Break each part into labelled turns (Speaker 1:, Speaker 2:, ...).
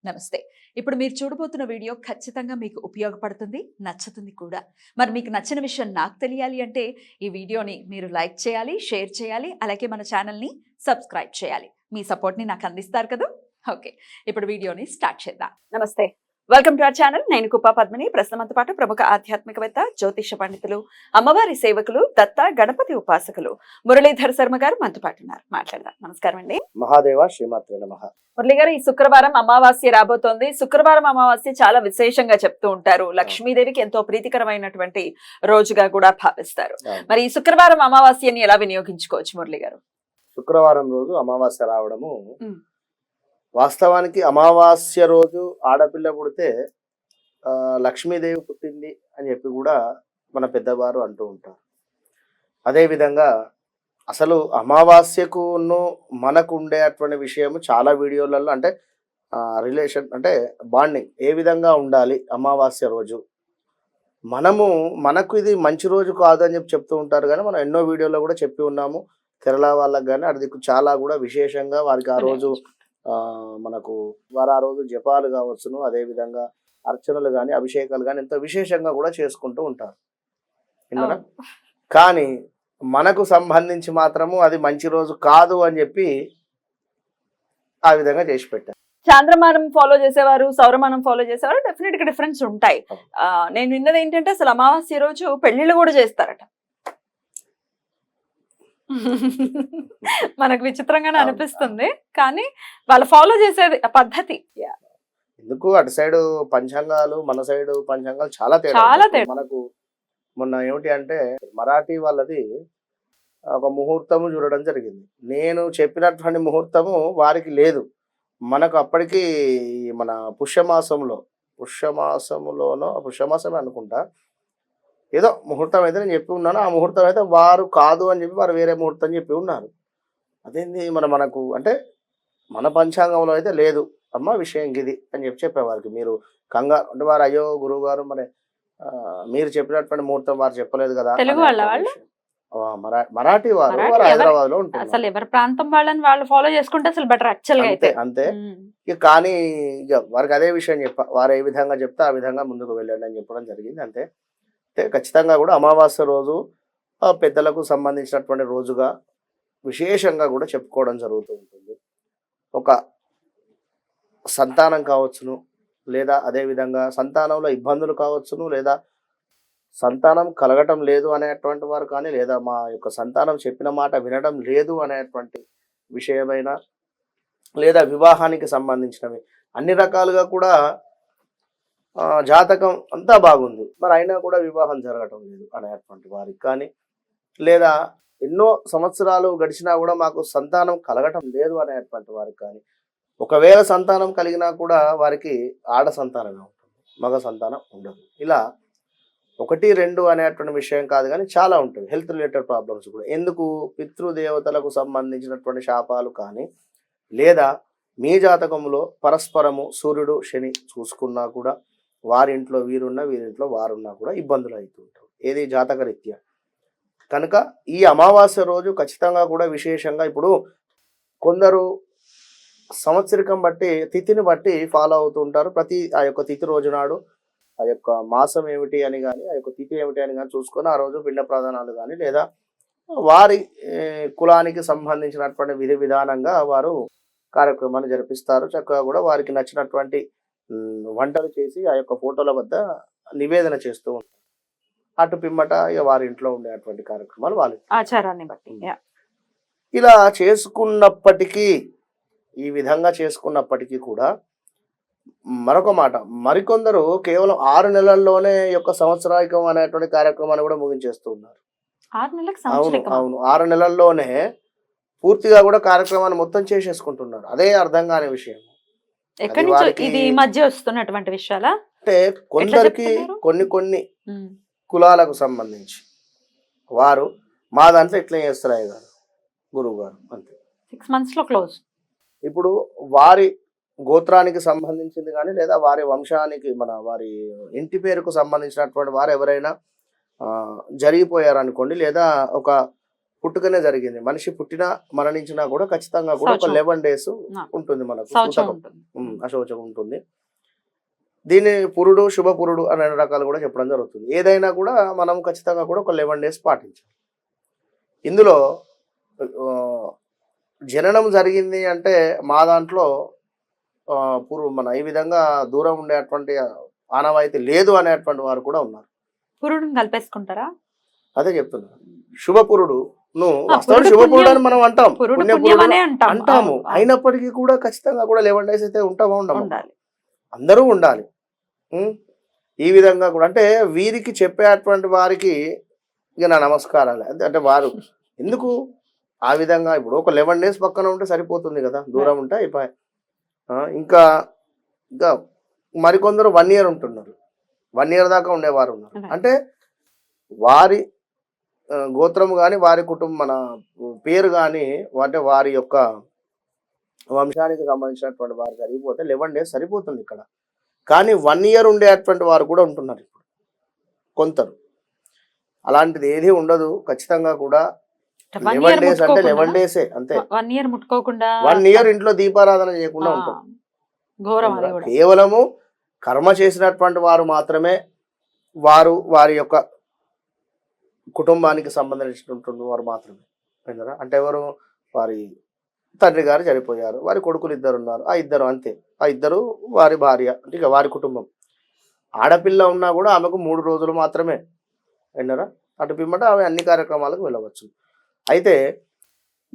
Speaker 1: నమస్తే. ఇప్పుడు మీరు చూడబోతున్న వీడియో ఖచ్చితంగా మీకు ఉపయోగపడుతుంది, నచ్చుతుంది కూడా. మరి మీకు నచ్చిన విషయం నాకు తెలియాలి అంటే ఈ వీడియోని మీరు లైక్ చేయాలి, షేర్ చేయాలి, అలాగే మన ఛానల్ని సబ్స్క్రైబ్ చేయాలి. మీ సపోర్ట్ని నాకు అందిస్తారు కదా. ఓకే, ఇప్పుడు వీడియోని స్టార్ట్ చేద్దాం. నమస్తే, వెల్కమ్ టు అవర్ ఛానల్. నేను కుప్పా పద్మిని. ప్రస్తుతంతో పాటు ప్రముఖ ఆధ్యాత్మికవేత్త, జ్యోతిష పండితులు, అమ్మవారి సేవకులు, దత్త గణపతి ఉపాసకులు మురళీధర్ శర్మ గారు మనతో పాటు ఉన్నారు. మాట్లాడదాం. నమస్కారం అండి.
Speaker 2: మహాదేవ శ్రీమాత్రే నమః.
Speaker 1: మురళి గారు, ఈ శుక్రవారం అమావాస్య రాబోతోంది. శుక్రవారం అమావాస్య చాలా విశేషంగా చెప్తూ ఉంటారు. లక్ష్మీదేవికి ఎంతో ప్రీతికరమైనటువంటి రోజుగా కూడా భావిస్తారు. మరి ఈ శుక్రవారం అమావాస్యని ఎలా వినియోగించుకోవచ్చు మురళి గారు?
Speaker 2: శుక్రవారం రోజు అమావాస్య రావడము, వాస్తవానికి అమావాస్య రోజు ఆడపిల్ల పుడితే లక్ష్మీదేవి పుట్టింది అని చెప్పి కూడా మన పెద్దవారు అంటూ ఉంటారు. అదేవిధంగా అసలు అమావాస్యకును మనకు ఉండేటువంటి విషయము చాలా వీడియోలలో, అంటే రిలేషన్ అంటే బాండింగ్ ఏ విధంగా ఉండాలి అమావాస్య రోజు. మనకు ఇది మంచి రోజు కాదు అని చెప్పి చెప్తూ ఉంటారు, కానీ మనం ఎన్నో వీడియోలో కూడా చెప్పి ఉన్నాము. కేరళ వాళ్ళకి కానీ అది చాలా కూడా విశేషంగా వారికి ఆ రోజు మనకు వారు ఆ రోజు జపాలు కావచ్చును, అదేవిధంగా అర్చనలు కానీ అభిషేకాలు కానీ ఎంతో విశేషంగా కూడా చేసుకుంటూ ఉంటారు. విన్నారా? కానీ మనకు సంబంధించి మాత్రము అది మంచి రోజు కాదు అని చెప్పి ఆ విధంగా చేసి పెట్టారు.
Speaker 1: చాంద్రమానం ఫాలో చేసేవారు, సౌరమానం ఫాలో చేసేవారు, డెఫినెట్ గా డిఫరెన్స్ ఉంటాయి. నేను విన్నది ఏంటంటే అసలు అమావాస్య రోజు పెళ్లిళ్ళు కూడా చేస్తారట. మనకు విచిత్రంగానే అనిపిస్తుంది, కానీ వాళ్ళు ఫాలో చేసేది పద్ధతి.
Speaker 2: ఎందుకు అటు సైడ్ పంచాంగాలు, మన సైడ్ పంచాంగాలు చాలా తేడా. మనకు మొన్న ఏమిటి అంటే మరాఠీ వాళ్ళది ఒక ముహూర్తము చూడడం జరిగింది. నేను చెప్పినటువంటి ముహూర్తము వారికి లేదు. మనకు అప్పటికి మన పుష్యమాసమే అనుకుంటా, ఏదో ముహూర్తం అయితే నేను చెప్పి ఉన్నాను. ఆ ముహూర్తం అయితే వారు కాదు అని చెప్పి వారు వేరే ముహూర్తం చెప్పి ఉన్నారు. అదేంది మనకు అంటే మన పంచాంగంలో అయితే లేదు అమ్మ విషయం ఇది అని చెప్పేవారికి. మీరు కంగారు అంటే వారు, అయ్యో గురువు గారు మరి మీరు చెప్పినటువంటి ముహూర్తం వారు చెప్పలేదు కదా. మరాఠీ వారు హైదరాబాద్ లో ఉంటారు.
Speaker 1: అసలు ఎవరి ప్రాంతం వాళ్ళని వాళ్ళు ఫాలో చేసుకుంటే అసలు బెటర్ యాక్చువల్గా అయితే అంతే.
Speaker 2: ఇక కానీ ఇక వారికి అదే విషయం వారు ఏ విధంగా చెప్తే ఆ విధంగా ముందుకు వెళ్ళండి అని చెప్పడం జరిగింది. అంతే. ఖచ్చితంగా కూడా అమావాస్య రోజు పెద్దలకు సంబంధించినటువంటి రోజుగా విశేషంగా కూడా చెప్పుకోవడం జరుగుతూ ఉంటుంది. ఒక సంతానం కావచ్చును, లేదా అదేవిధంగా సంతానంలో ఇబ్బందులు కావచ్చును, లేదా సంతానం కలగటం లేదు అనేటువంటి వారు కానీ, లేదా మా యొక్క సంతానం చెప్పిన మాట వినడం లేదు అనేటువంటి విషయమైన, లేదా వివాహానికి సంబంధించినవి అన్ని రకాలుగా కూడా జాతకం అంతా బాగుంది, మరి అయినా కూడా వివాహం జరగటం లేదు అనేటువంటి వారికి కానీ, లేదా ఎన్నో సంవత్సరాలు గడిచినా కూడా మాకు సంతానం కలగటం లేదు అనేటువంటి వారికి కానీ, ఒకవేళ సంతానం కలిగినా కూడా వారికి ఆడ సంతానమే ఉంటుంది, మగ సంతానం ఉండదు. ఇలా 1, 2 అనేటువంటి విషయం కాదు, కానీ చాలా ఉంటుంది. హెల్త్ రిలేటెడ్ ప్రాబ్లమ్స్ కూడా. ఎందుకు? పితృదేవతలకు సంబంధించినటువంటి శాపాలు కానీ, లేదా మీ జాతకంలో పరస్పరము సూర్యుడు శని చూసుకున్నా కూడా వారింట్లో వీరున్నా వీరింట్లో వారున్నా కూడా ఇబ్బందులు అవుతూ ఉంటారు, ఏది జాతకరీత్యా. కనుక ఈ అమావాస్య రోజు ఖచ్చితంగా కూడా విశేషంగా, ఇప్పుడు కొందరు సంవత్సరికం బట్టి తిథిని బట్టి ఫాలో అవుతూ ఉంటారు. ప్రతి ఆ యొక్క తిథి రోజు నాడు ఆ యొక్క మాసం ఏమిటి అని కానీ, ఆ యొక్క తిథి ఏమిటి అని కానీ చూసుకొని ఆ రోజు పిండ ప్రదానాలు కానీ, లేదా వారి కులానికి సంబంధించినటువంటి విధి విధానంగా వారు కార్యక్రమాన్ని జరిపిస్తారు. చక్కగా కూడా వారికి నచ్చినటువంటి వంటలు చేసి ఆ యొక్క ఫోటోల వద్ద నివేదన చేస్తూ ఉంటారు. అటు పిమ్మట ఇక వారి ఇంట్లో ఉండేటువంటి కార్యక్రమాలు వాళ్ళ
Speaker 1: ఆచారాన్ని బట్టి
Speaker 2: ఇలా చేసుకున్నప్పటికీ, ఈ విధంగా చేసుకున్నప్పటికీ కూడా మరొక మాట, మరికొందరు కేవలం 6 నెలల్లోనే యొక్క సంవత్సరానికం అనేటువంటి కార్యక్రమాన్ని కూడా ముగించేస్తూ ఉన్నారు. అవును, 6 నెలల్లోనే పూర్తిగా కూడా కార్యక్రమాన్ని మొత్తం చేసేసుకుంటున్నారు. అదే అర్థం కాని విషయం.
Speaker 1: ఎక్కడి నుంచి ఇది మధ్య వస్తున్నటువంటి విషయాలా
Speaker 2: అంటే కొందరికి కొన్ని కులాలకు సంబంధించి వారు మా దాంట్లో ఎట్లా చేస్తారు అయ్యగారు, గురువు గారు, అంతే
Speaker 1: 6 months లో క్లోజ్.
Speaker 2: ఇప్పుడు వారి గోత్రానికి సంబంధించింది కానీ, లేదా వారి వంశానికి వారి ఇంటి పేరుకు సంబంధించినటువంటి వారు ఎవరైనా జరిగిపోయారనుకోండి, లేదా ఒక పుట్టుకనే జరిగింది, మనిషి పుట్టినా మరణించినా కూడా ఖచ్చితంగా కూడా ఒక 11 days ఉంటుంది మనకు అశౌచం ఉంటుంది. దీన్ని పురుడు శుభపురుడు అనే రకాలు కూడా చెప్పడం జరుగుతుంది. ఏదైనా కూడా మనం ఖచ్చితంగా కూడా ఒక 11 days పాటించాలి. ఇందులో జననం జరిగింది అంటే మా దాంట్లో మన ఈ విధంగా దూరం ఉండేటువంటి ఆనవాయితీ లేదు అనేటువంటి వారు కూడా ఉన్నారు.
Speaker 1: పురుడుని కలిపేసుకుంటారా?
Speaker 2: అదే చెప్తున్నారు. శుభపురుడు
Speaker 1: పురుడు
Speaker 2: శుభపురుడు అని మనం అంటాం,
Speaker 1: పురుడు
Speaker 2: పుణ్యపురుడు
Speaker 1: పుణ్యమనే
Speaker 2: అంటాము. అయినప్పటికీ కూడా ఖచ్చితంగా కూడా 11 days అయితే ఉంటామా ఉండము,
Speaker 1: ఉండాలి.
Speaker 2: అందరూ ఉండాలి. ఈ విధంగా కూడా అంటే వీరికి చెప్పేటువంటి వారికి ఇక నా నమస్కారాలు. అంటే వారు ఎందుకు ఆ విధంగా ఇప్పుడు ఒక 11 days పక్కన ఉంటే సరిపోతుంది కదా, దూరం ఉంటే అయిపోయి. ఇంకా ఇంకా మరికొందరు 1 year ఉంటున్నారు, 1 year దాకా ఉండేవారు ఉన్నారు. అంటే వారి గోత్రము కానీ వారి కుటుంబం మన పేరు కానీ అంటే వారి యొక్క వంశానికి సంబంధించినటువంటి వారు జరిగిపోతే 11 days సరిపోతుంది ఇక్కడ. కానీ 1 year ఉండేటువంటి వారు కూడా ఉంటున్నారు ఇప్పుడు కొందరు. అలాంటిది ఏది ఉండదు. ఖచ్చితంగా కూడా 11 days అంటే 11 days అంతే.
Speaker 1: 1 year ముట్టుకోకుండా
Speaker 2: 1 year ఇంట్లో దీపారాధన చేయకుండా ఉంటాం. కేవలము కర్మ చేసినటువంటి వారు మాత్రమే వారి యొక్క కుటుంబానికి సంబంధించినటువంటి వారు మాత్రమే. అంటే ఎవరు, వారి తండ్రి గారు చనిపోయారు, వారి కొడుకులు 2 ఉన్నారు, ఆ 2 అంతే. ఆ 2 వారి భార్య అంటే ఇక వారి కుటుంబం. ఆడపిల్ల ఉన్నా కూడా ఆమెకు 3 రోజులు మాత్రమే విన్నారా, అటు పిమ్మట ఆమె అన్ని కార్యక్రమాలకు వెళ్ళవచ్చు. అయితే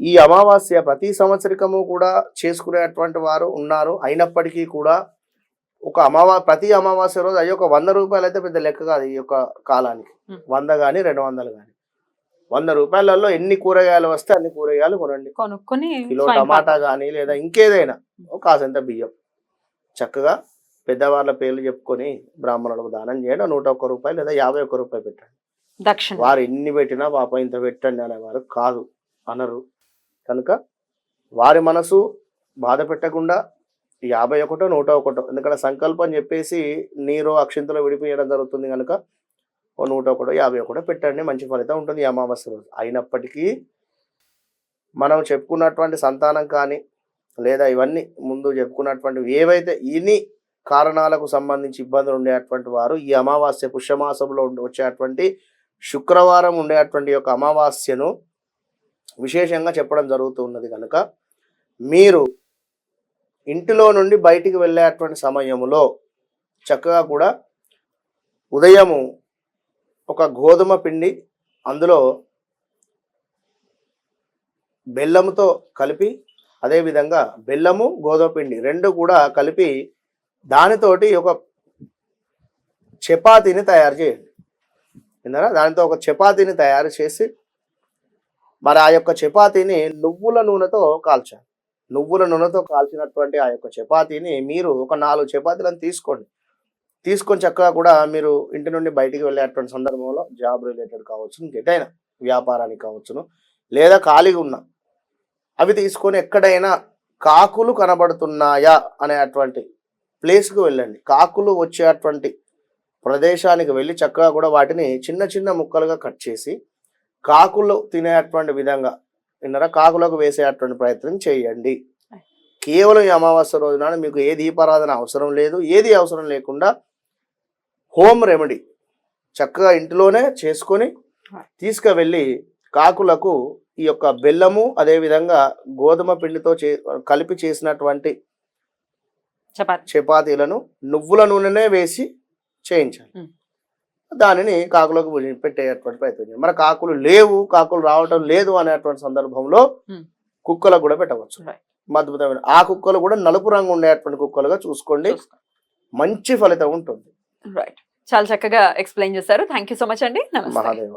Speaker 2: ఈ అమావాస్య ప్రతి సంవత్సరికము కూడా చేసుకునేటువంటి వారు ఉన్నారు. అయినప్పటికీ కూడా ఒక ప్రతి అమావాస్య రోజు అయ్యో 100 రూపాయలు అయితే పెద్ద లెక్క కాదు ఈ యొక్క కాలానికి. 100 కానీ 200 కానీ 100 రూపాయలలో ఎన్ని కూరగాయలు వస్తే అన్ని కూరగాయలు కొనుక్కొని కిలో టమాటా కానీ లేదా ఇంకేదైనా కాసంత బియ్యం చక్కగా పెద్దవాళ్ళ పేర్లు చెప్పుకొని బ్రాహ్మణులకు దానం చేయండి. 101 రూపాయలు లేదా 51 రూపాయలు పెట్టండి. వారు ఎన్ని పెట్టినా పాప ఇంత పెట్టండి అనేవారు కాదు అనరు. కనుక వారి మనసు బాధ పెట్టకుండా 51, 101 ఎందుకంటే సంకల్పం చెప్పేసి నీరు అక్షింతలో విడిపించడం జరుగుతుంది కనుక 101, 51 పెట్టండి, మంచి ఫలితం ఉంటుంది ఈ అమావాస్య రోజు. అయినప్పటికీ మనం చెప్పుకున్నటువంటి సంతానం కానీ లేదా ఇవన్నీ ముందు చెప్పుకున్నటువంటి ఏవైతే ఇన్ని కారణాలకు సంబంధించి ఇబ్బందులు ఉండేటువంటి వారు ఈ అమావాస్య పుష్యమాసంలో వచ్చేటువంటి శుక్రవారం ఉండేటువంటి యొక్క అమావాస్యను విశేషంగా చెప్పడం జరుగుతున్నది. కనుక మీరు ఇంటిలో నుండి బయటికి వెళ్ళేటువంటి సమయంలో చక్కగా కూడా ఉదయము ఒక గోధుమ పిండి అందులో బెల్లముతో కలిపి, అదేవిధంగా బెల్లము గోధుమ పిండి 2 కూడా కలిపి దానితోటి ఒక చపాతీని తయారు చేయండి. విన్నారా, దానితో ఒక చపాతీని తయారు చేసి మరి ఆ యొక్క చపాతీని నువ్వుల నూనెతో కాల్చాలి. నువ్వుల నూనెతో కాల్చినటువంటి ఆ యొక్క చపాతీని మీరు ఒక 4 చపాతీలను తీసుకొని చక్కగా కూడా మీరు ఇంటి నుండి బయటికి వెళ్ళేటువంటి సందర్భంలో జాబ్ రిలేటెడ్ కావచ్చును, ఎటైనా వ్యాపారానికి కావచ్చును, లేదా ఖాళీగా ఉన్న అవి తీసుకొని ఎక్కడైనా కాకులు కనబడుతున్నాయా అనేటువంటి ప్లేస్కి వెళ్ళండి. కాకులు వచ్చేటువంటి ప్రదేశానికి వెళ్ళి చక్కగా కూడా వాటిని చిన్న చిన్న ముక్కలుగా కట్ చేసి కాకులు తినేటువంటి విధంగా విన్నారా కాకులకు వేసేటువంటి ప్రయత్నం చేయండి. కేవలం ఈ అమావాస్య రోజున మీకు ఏ దీపారాధన అవసరం లేదు, ఏది అవసరం లేకుండా హోమ్ రెమెడీ చక్కగా ఇంటిలోనే చేసుకొని తీసుకువెళ్ళి కాకులకు ఈ యొక్క బెల్లము అదేవిధంగా గోధుమ పిండితో కలిపి చేసినటువంటి చపాతీలను నువ్వుల నూనెనే వేసి చేయించాలి. దానిని కాకులకు పెట్టేటువంటి ప్రయత్నం చేయాలి. మరి కాకులు లేవు, కాకులు రావటం లేదు అనేటువంటి సందర్భంలో కుక్కలకు కూడా పెట్టవచ్చు. అద్భుతమైన ఆ కుక్కలు కూడా నలుపు రంగు ఉండేటువంటి కుక్కలుగా చూసుకోండి, మంచి ఫలితం ఉంటుంది.
Speaker 1: రైట్, చాలా చక్కగా ఎక్స్ప్లెయిన్ చేశారు. థ్యాంక్ యూ సో మచ్ అండి. నమస్తే.
Speaker 2: మహాదేవ.